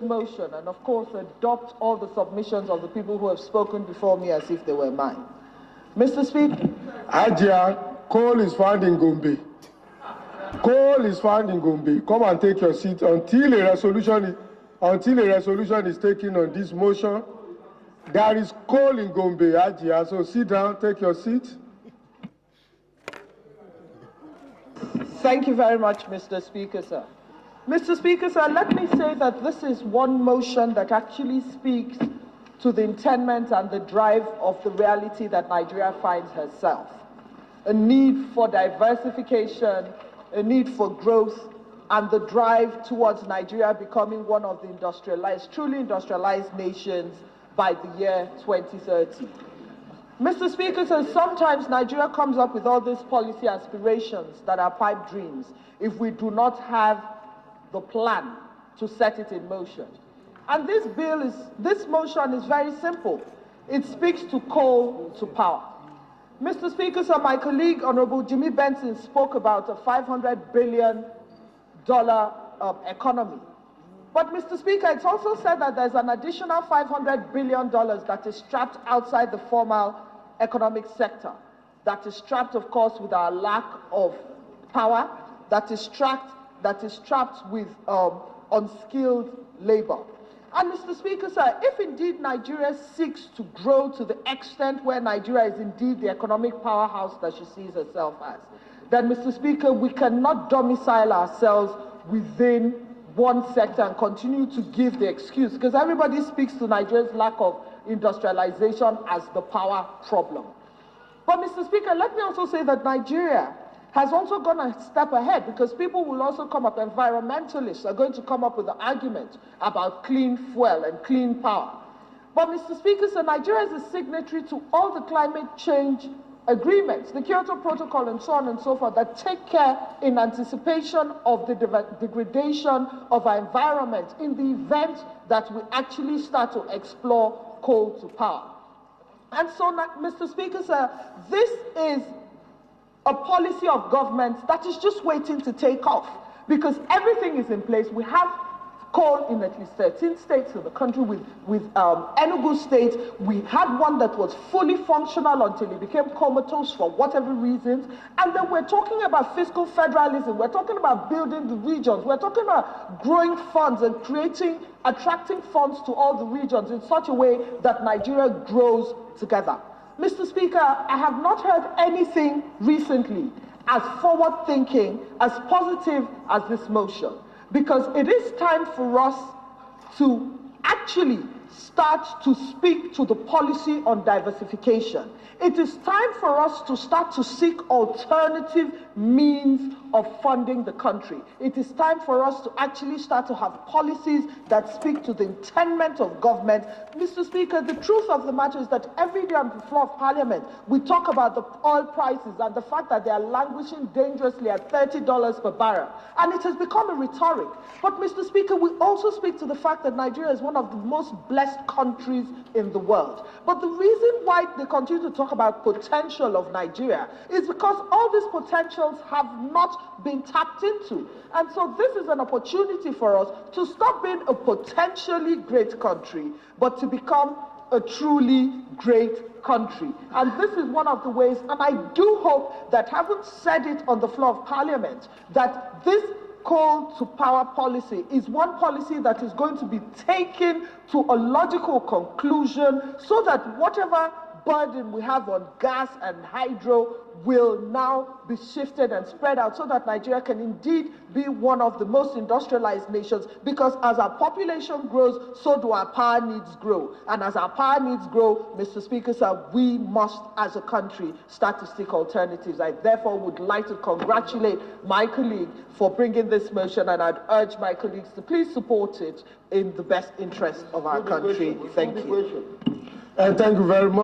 motion and, of course, adopt all the submissions of the people who have spoken before me as if they were mine. Mr. Speaker. Ajia, coal is found in Gombe. Coal is found in Gombe. Come and take your seat until a resolution is taken on this motion. There is coal in Gombe, Ajia, so sit down, take your seat. Thank you very much, Mr. Speaker, sir. Mr. Speaker, sir, let me say that this is one motion that actually speaks to the intent and the drive of the reality that Nigeria finds herself. A need for diversification, a need for growth, and the drive towards Nigeria becoming one of the truly industrialized nations by the year 2030. Mr. Speaker, so sometimes Nigeria comes up with all these policy aspirations that are pipe dreams if we do not have the plan to set it in motion. And this motion is very simple. It speaks to coal to power. Mr. Speaker, so my colleague, Honorable Jimmy Benson, spoke about a $500 billion economy. But, Mr. Speaker, it's also said that there's an additional $500 billion that is trapped outside the formal economic sector, that is trapped, of course, with our lack of power, that is trapped with unskilled labor. And, Mr. Speaker, sir, if indeed Nigeria seeks to grow to the extent where Nigeria is indeed the economic powerhouse that she sees herself as, then, Mr. Speaker, we cannot domicile ourselves within one sector and continue to give the excuse, because everybody speaks to Nigeria's lack of industrialization as the power problem. But, Mr. Speaker, let me also say that Nigeria has also gone a step ahead, because people will also come up, environmentalists are going to come up with the argument about clean fuel and clean power. But, Mr. Speaker, so Nigeria is a signatory to all the climate change agreements, the Kyoto Protocol and so on and so forth, that take care in anticipation of the degradation of our environment in the event that we actually start to explore coal to power. And so, Mr. Speaker, sir, this is a policy of government that is just waiting to take off, because everything is in place. We have coal in at least 13 states in the country. With Enugu State, we had one that was fully functional until it became comatose for whatever reasons. And then we're talking about fiscal federalism. We're talking about building the regions. We're talking about growing funds and attracting funds to all the regions in such a way that Nigeria grows together. Mr. Speaker, I have not heard anything recently as forward-thinking, as positive as this motion, because it is time for us to actually start to speak to the policy on diversification. It is time for us to start to seek alternative means of funding the country. It is time for us to actually start to have policies that speak to the intent of government. Mr. Speaker, the truth of the matter is that every day on the floor of Parliament, we talk about the oil prices and the fact that they are languishing dangerously at $30 per barrel. And it has become a rhetoric. But, Mr. Speaker, we also speak to the fact that Nigeria is one of the most blessed countries in the world. But the reason why they continue to talk about potential of Nigeria is because all these potentials have not been tapped into. And so this is an opportunity for us to stop being a potentially great country, but to become a truly great country. And this is one of the ways, and I do hope that, having said it on the floor of Parliament, that this coal to power policy is one policy that is going to be taken to a logical conclusion, so that whatever burden we have on gas and hydro will now be shifted and spread out, so that Nigeria can indeed be one of the most industrialized nations, because as our population grows, so do our power needs grow. And as our power needs grow, Mr. Speaker, sir, we must, as a country, start to seek alternatives. I therefore would like to congratulate my colleague for bringing this motion, and I'd urge my colleagues to please support it in the best interest of our country. Thank you. Thank you very much.